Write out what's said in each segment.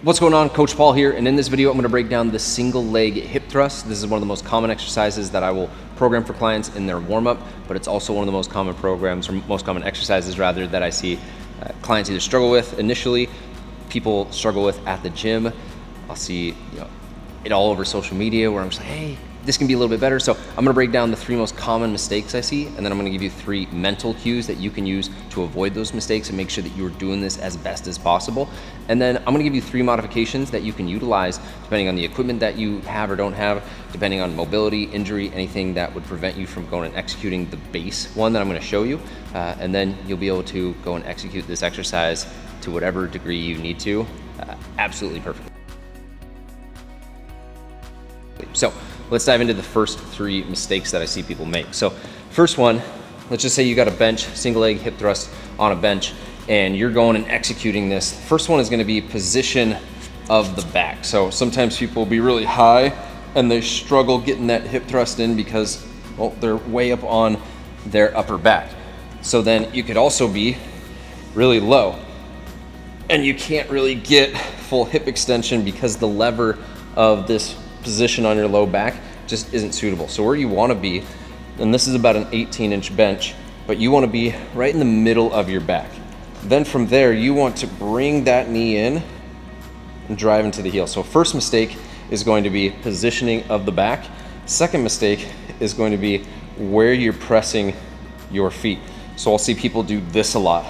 What's going on? Coach Paul here, and in this video I'm going to break down the single leg hip thrust. This is one of the most common exercises that I will program for clients in their warm-up, but it's also one of the most common programs, or most common exercises rather, that I see clients either struggle with initially, people struggle with at the gym. I'll see it all over social media where I'm just like, hey, this can be a little bit better. So I'm going to break down the 3 most common mistakes I see, and then I'm going to give you 3 mental cues that you can use to avoid those mistakes and make sure that you're doing this as best as possible. And then I'm going to give you 3 modifications that you can utilize depending on the equipment that you have or don't have, depending on mobility, injury, anything that would prevent you from going and executing the base one that I'm going to show you. And then you'll be able to go and execute this exercise to whatever degree you need to, absolutely perfectly. So let's dive into the first 3 mistakes that I see people make. So first one, let's just say you got a bench, single leg hip thrust on a bench, and you're going and executing this. First one is going to be position of the back. So sometimes people will be really high and they struggle getting that hip thrust in because, well, they're way up on their upper back. So then you could also be really low and you can't really get full hip extension because the lever of this position on your low back just isn't suitable. So where you want to be, and this is about an 18-inch bench, but you want to be right in the middle of your back. Then from there, you want to bring that knee in and drive into the heel. So first mistake is going to be positioning of the back. Second mistake is going to be where you're pressing your feet. So I'll see people do this a lot.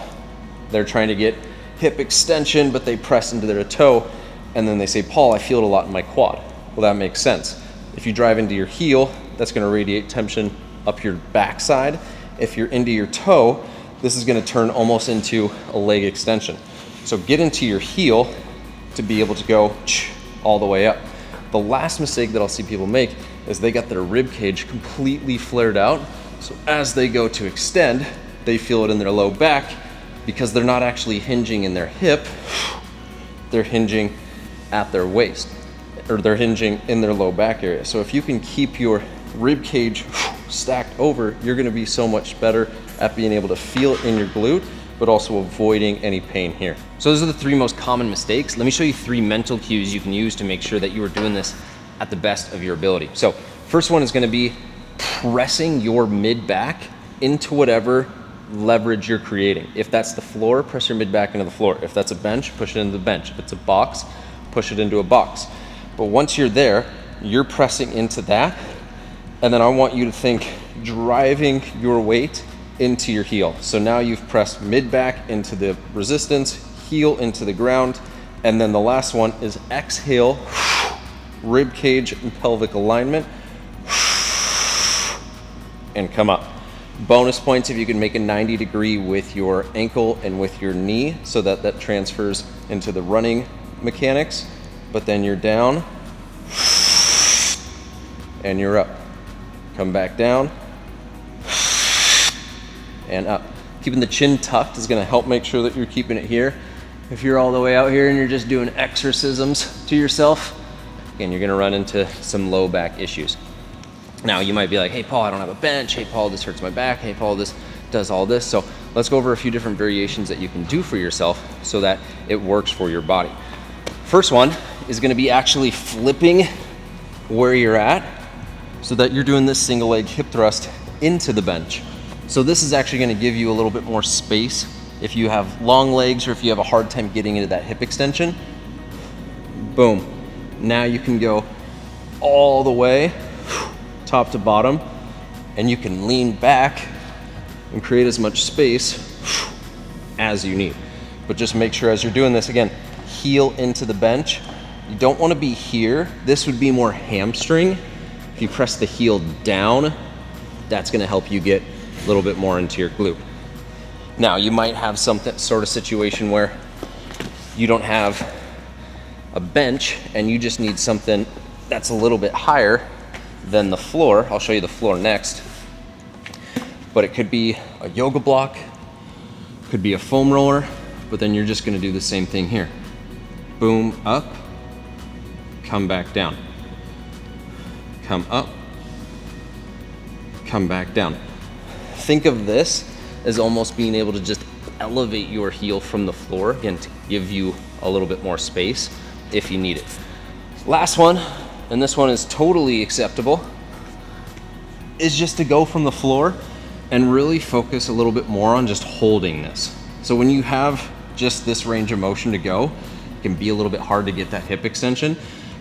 They're trying to get hip extension, but they press into their toe, and then they say, Paul, I feel it a lot in my quad. Well, that makes sense. If you drive into your heel, that's going to radiate tension up your backside. If you're into your toe, this is going to turn almost into a leg extension. So get into your heel to be able to go all the way up. The last mistake that I'll see people make is they got their rib cage completely flared out. So as they go to extend, they feel it in their low back because they're not actually hinging in their hip, they're hinging at their waist, or they're hinging in their low back area. So if you can keep your rib cage stacked over, you're going to be so much better at being able to feel it in your glute, but also avoiding any pain here. So those are the 3 most common mistakes. Let me show you 3 mental cues you can use to make sure that you are doing this at the best of your ability. So first one is going to be pressing your mid back into whatever leverage you're creating. If that's the floor, press your mid back into the floor. If that's a bench, push it into the bench. If it's a box, push it into a box. But once you're there, you're pressing into that, and then I want you to think driving your weight into your heel. So now you've pressed mid back into the resistance, heel into the ground, and then the last one is exhale, rib cage and pelvic alignment, and come up. Bonus points if you can make a 90-degree with your ankle and with your knee so that that transfers into the running mechanics. But then you're down and you're up. Come back down and up. Keeping the chin tucked is going to help make sure that you're keeping it here. If you're all the way out here and you're just doing exorcisms to yourself, again, you're going to run into some low back issues. Now you might be like, hey Paul, I don't have a bench. Hey Paul, this hurts my back. Hey Paul, this does all this. So let's go over a few different variations that you can do for yourself so that it works for your body. First one is going to be actually flipping where you're at so that you're doing this single leg hip thrust into the bench. So this is actually going to give you a little bit more space if you have long legs or if you have a hard time getting into that hip extension. Boom. Now you can go all the way top to bottom, and you can lean back and create as much space as you need. But just make sure as you're doing this, again, heel into the bench. You don't want to be here. This would be more hamstring. If you press the heel down, that's going to help you get a little bit more into your glute. Now you might have some sort of situation where you don't have a bench and you just need something that's a little bit higher than the floor. I'll show you the floor next. But it could be a yoga block, could be a foam roller, but then you're just going to do the same thing here. Boom, up, come back down. Come up, come back down. Think of this as almost being able to just elevate your heel from the floor, again, to give you a little bit more space if you need it. Last one, and this one is totally acceptable, is just to go from the floor and really focus a little bit more on just holding this. So when you have just this range of motion to go, it can be a little bit hard to get that hip extension,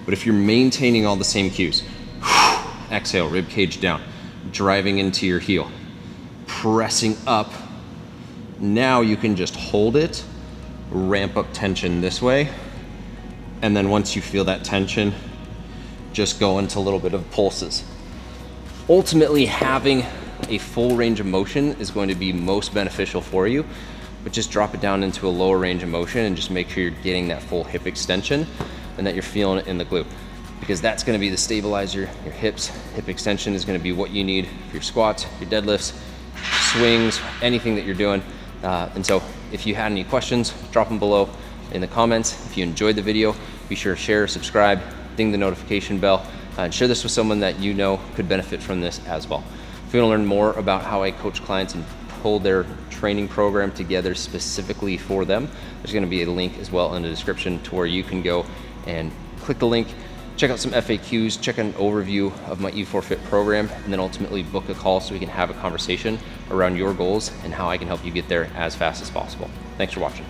but if you're maintaining all the same cues, exhale, rib cage down, driving into your heel, pressing up, now you can just hold it, ramp up tension this way, and then once you feel that tension, just go into a little bit of pulses. Ultimately, having a full range of motion is going to be most beneficial for you, but just drop it down into a lower range of motion and just make sure you're getting that full hip extension and that you're feeling it in the glute, because that's going to be the stabilizer. Your hips, hip extension is going to be what you need for your squats, your deadlifts, swings, anything that you're doing. And so if you had any questions, drop them below in the comments. If you enjoyed the video, be sure to share, subscribe, ding the notification bell, and share this with someone that you know could benefit from this as well. If you want to learn more about how I coach clients and pull their training program together specifically for them, there's going to be a link as well in the description to where you can go and click the link, check out some FAQs, check out an overview of my E4Fit program, and then ultimately book a call so we can have a conversation around your goals and how I can help you get there as fast as possible. Thanks for watching.